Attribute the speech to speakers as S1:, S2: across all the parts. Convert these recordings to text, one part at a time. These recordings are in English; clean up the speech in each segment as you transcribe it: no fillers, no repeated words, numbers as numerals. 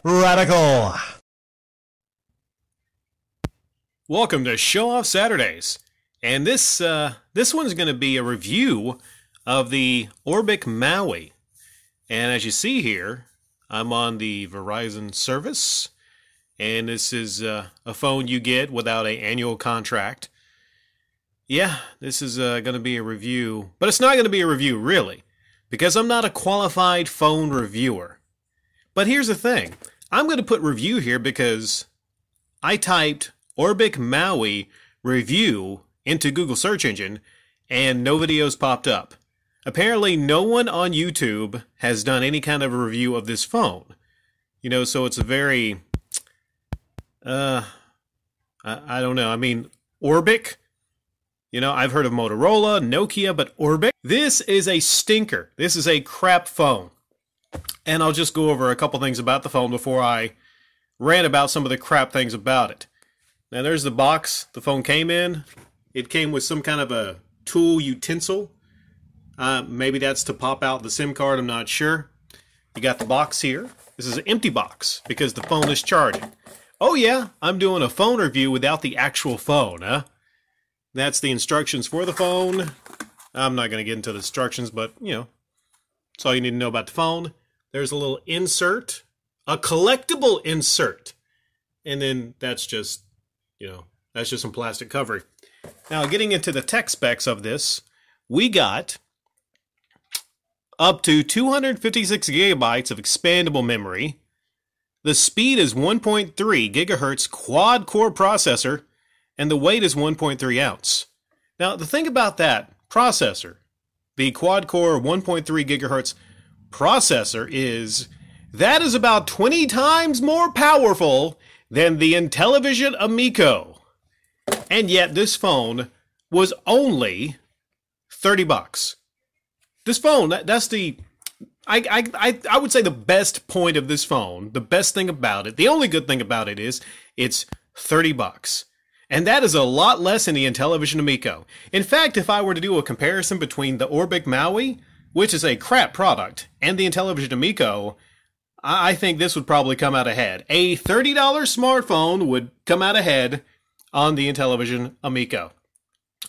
S1: Radical.
S2: Welcome to Show Off Saturdays, and this one's going to be a review of the Orbic Maui. And as you see here, I'm on the Verizon service, and this is a phone you get without an annual contract. Yeah, this is going to be a review, but it's not going to be a review really, because I'm not a qualified phone reviewer. But here's the thing, I'm going to put review here because I typed Orbic Maui review into Google search engine and no videos popped up. Apparently no one on YouTube has done any kind of a review of this phone. You know, so it's a very, I don't know. I mean, Orbic, you know, I've heard of Motorola, Nokia, but Orbic, this is a stinker. This is a crap phone. And I'll just go over a couple things about the phone before I rant about some of the crap things about it. Now there's the box the phone came in. It came with some kind of a tool utensil. Maybe that's to pop out the SIM card, I'm not sure. You got the box here. This is an empty box because the phone is charging. Oh yeah, I'm doing a phone review without the actual phone, huh? That's the instructions for the phone. I'm not going to get into the instructions, but, you know, that's all you need to know about the phone. There's a little insert, a collectible insert. And then that's just, you know, that's just some plastic covering. Now, getting into the tech specs of this, we got up to 256 gigabytes of expandable memory. The speed is 1.3 gigahertz quad-core processor, and the weight is 1.3 ounce. Now, the thing about that processor, the quad-core 1.3 gigahertz processor, is that is about 20 times more powerful than the Intellivision Amico. And yet this phone was only 30 bucks. This phone, that's the, I would say the best point of this phone, the best thing about it, the only good thing about it is it's 30 bucks. And that is a lot less than the Intellivision Amico. In fact, if I were to do a comparison between the Orbic Maui, which is a crap product, and the Intellivision Amico, I think this would probably come out ahead. A $30 smartphone would come out ahead on the Intellivision Amico.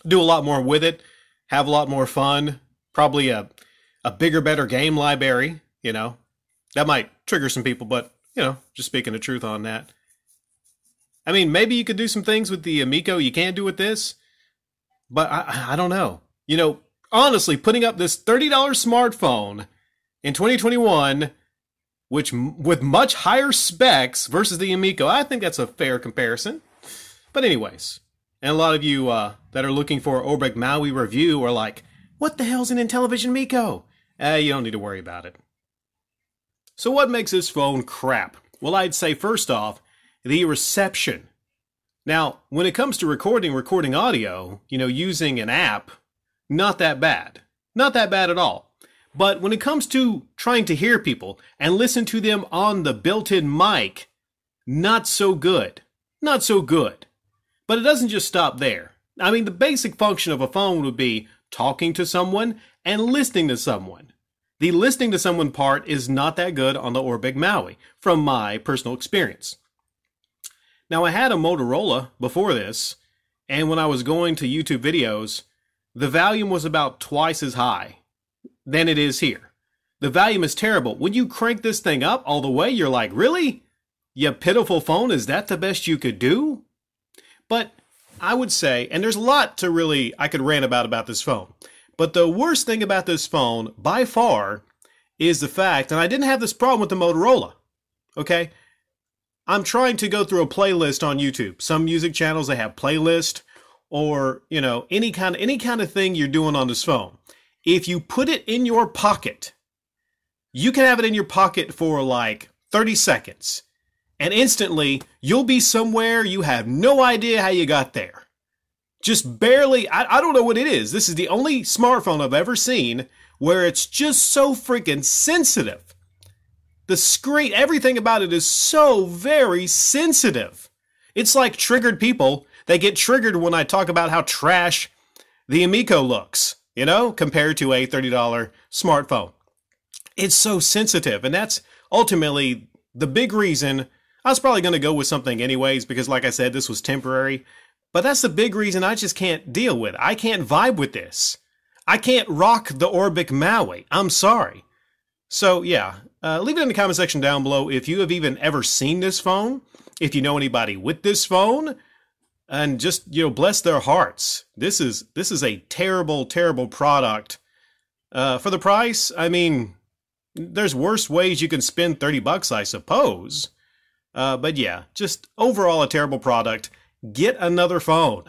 S2: Do a lot more with it, have a lot more fun, probably a bigger, better game library, you know. That might trigger some people, but, you know, just speaking the truth on that. I mean, maybe you could do some things with the Amico you can't do with this, but I don't know. You know, honestly, putting up this $30 smartphone in 2021, which with much higher specs versus the Amico, I think that's a fair comparison. But anyways, and a lot of you that are looking for Orbic Maui review are like, what the hell's an Intellivision Amico? You don't need to worry about it. So what makes this phone crap? Well, I'd say first off, the reception. Now, when it comes to recording audio, you know, using an app, not that bad. Not that bad at all. But when it comes to trying to hear people and listen to them on the built-in mic, not so good. Not so good. But it doesn't just stop there. I mean, the basic function of a phone would be talking to someone and listening to someone. The listening to someone part is not that good on the Orbic Maui, from my personal experience. Now, I had a Motorola before this, and when I was going to YouTube videos, the volume was about twice as high than it is here. The volume is terrible. When you crank this thing up all the way, you're like, really? You pitiful phone, is that the best you could do? But I would say, and there's a lot to really, I could rant about this phone, but the worst thing about this phone, by far, is the fact, and I didn't have this problem with the Motorola, okay? I'm trying to go through a playlist on YouTube. Some music channels, they have playlist, or, you know, any kind of thing you're doing on this phone. If you put it in your pocket, you can have it in your pocket for like 30 seconds. And instantly, you'll be somewhere you have no idea how you got there. Just barely, I don't know what it is. This is the only smartphone I've ever seen where it's just so freaking sensitive. The screen, everything about it is so very sensitive. It's like triggered people. They get triggered when I talk about how trash the Amico looks, you know, compared to a $30 smartphone. it's so sensitive. And that's ultimately the big reason. I was probably going to go with something anyways, because like I said, this was temporary. But that's the big reason I just can't deal with it. I can't vibe with this. I can't rock the Orbic Maui. I'm sorry. So yeah, leave it in the comment section down below if you have even ever seen this phone, if you know anybody with this phone, and just, bless their hearts. This is a terrible, terrible product. For the price, I mean, there's worse ways you can spend $30, I suppose. But yeah, just overall a terrible product. Get another phone.